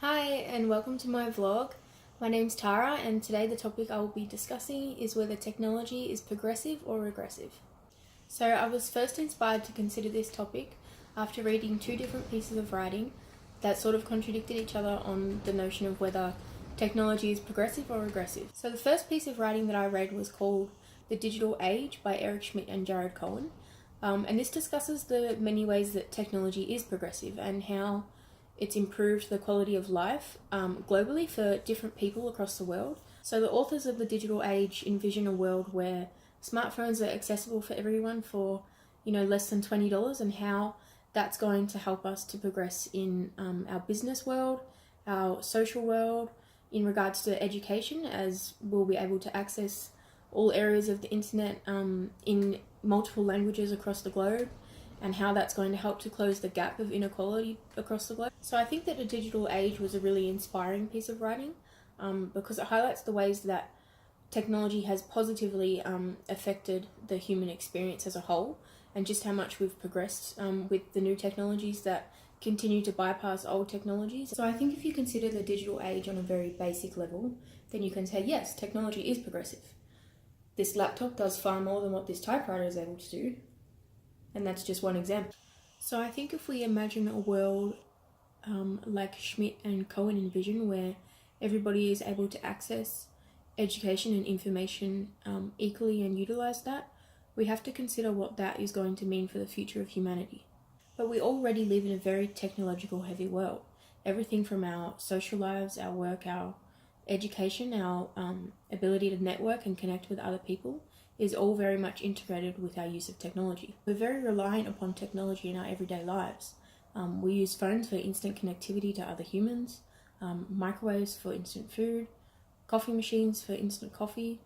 Hi and welcome to my vlog. My name's Tara and today the topic I will be discussing is whether technology is progressive or regressive. So I was first inspired to consider this topic after reading two different pieces of writing that sort of contradicted each other on the notion of whether technology is progressive or regressive. So the first piece of writing that I read was called The Digital Age by Eric Schmidt and Jared Cohen. And this discusses the many ways that technology is progressive and how it's improved the quality of life globally for different people across the world. So the authors of The Digital Age envision a world where smartphones are accessible for everyone for, less than $20, and how that's going to help us to progress in our business world, our social world, in regards to education, as we'll be able to access all areas of the internet in multiple languages across the globe, and how that's going to help to close the gap of inequality across the globe. So I think that The Digital Age was a really inspiring piece of writing because it highlights the ways that technology has positively affected the human experience as a whole, and just how much we've progressed with the new technologies that continue to bypass old technologies. So I think if you consider the digital age on a very basic level, then you can say, yes, technology is progressive. This laptop does far more than what this typewriter is able to do, and that's just one example. So I think if we imagine a world like Schmidt and Cohen envision, where everybody is able to access education and information equally and utilize that, we have to consider what that is going to mean for the future of humanity. But we already live in a very technological heavy world. Everything from our social lives, our work, our education, our ability to network and connect with other people is all very much integrated with our use of technology. We're very reliant upon technology in our everyday lives. We use phones for instant connectivity to other humans, microwaves for instant food, coffee machines for instant coffee.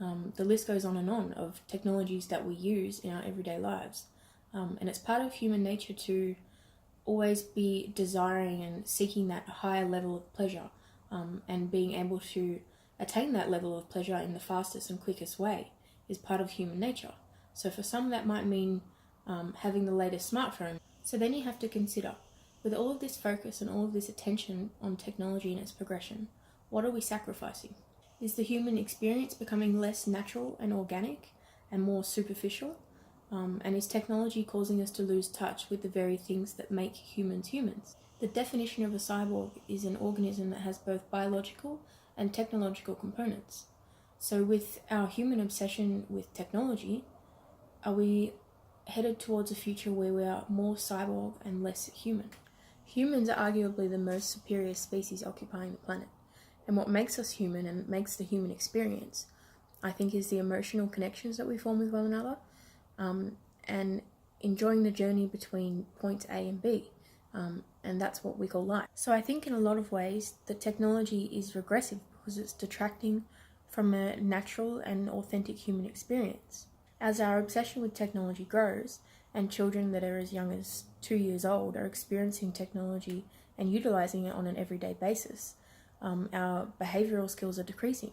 The list goes on of technologies that we use in our everyday lives. And it's part of human nature to always be desiring and seeking that higher level of pleasure, and being able to attain that level of pleasure in the fastest and quickest way is part of human nature. So for some that might mean having the latest smartphone. So then you have to consider, with all of this focus and all of this attention on technology and its progression, what are we sacrificing? Is the human experience becoming less natural and organic and more superficial? And is technology causing us to lose touch with the very things that make humans humans? The definition of a cyborg is an organism that has both biological and technological components. So with our human obsession with technology, are we headed towards a future where we are more cyborg and less human? Humans are arguably the most superior species occupying the planet. And what makes us human and makes the human experience, I think, is the emotional connections that we form with one another, and enjoying the journey between points A and B. And that's what we call life. So I think in a lot of ways the technology is regressive because it's detracting from a natural and authentic human experience. As our obsession with technology grows, and children that are as young as 2 years old are experiencing technology and utilizing it on an everyday basis, our behavioral skills are decreasing.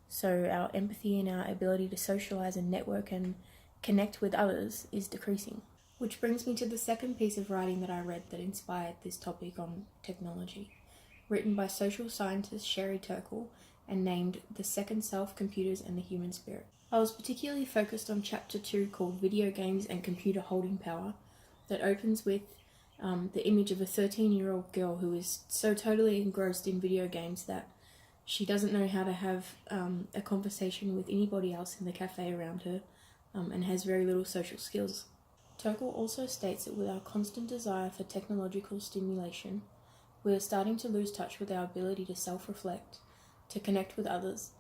So our empathy and our ability to socialize and network and connect with others is decreasing. Which brings me to the second piece of writing that I read that inspired this topic on technology, written by social scientist Sherry Turkle and named The Second Self, Computers and the Human Spirit. I was particularly focused on chapter 2 called Video Games and Computer Holding Power, that opens with the image of a 13-year-old girl who is so totally engrossed in video games that she doesn't know how to have a conversation with anybody else in the cafe around her, and has very little social skills. Turkle also states that with our constant desire for technological stimulation, we are starting to lose touch with our ability to self-reflect, to connect with others,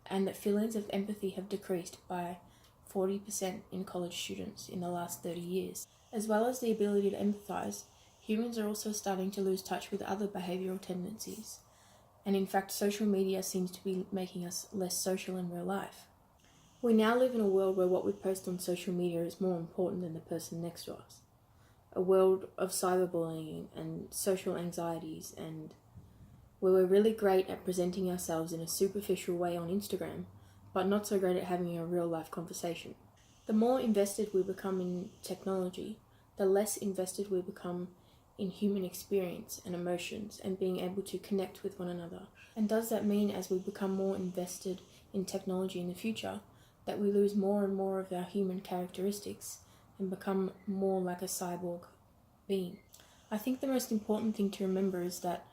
and that feelings of empathy have decreased by 40% in college students in the last 30 years. As well as the ability to empathize, humans are also starting to lose touch with other behavioral tendencies. And in fact, social media seems to be making us less social in real life. We now live in a world where what we post on social media is more important than the person next to us. A world of cyberbullying and social anxieties, and where we're really great at presenting ourselves in a superficial way on Instagram, but not so great at having a real life conversation. The more invested we become in technology, the less invested we become in human experience and emotions and being able to connect with one another? And does that mean as we become more invested in technology in the future that we lose more and more of our human characteristics and become more like a cyborg being? I think the most important thing to remember is that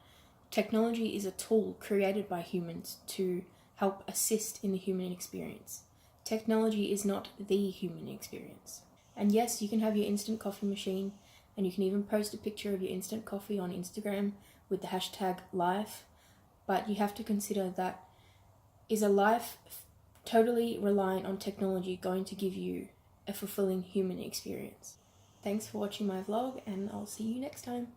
technology is a tool created by humans to help assist in the human experience. Technology is not the human experience. And yes, you can have your instant coffee machine, and you can even post a picture of your instant coffee on Instagram with the hashtag life, but you have to consider that, is a life totally reliant on technology going to give you a fulfilling human experience? Thanks for watching my vlog, and I'll see you next time.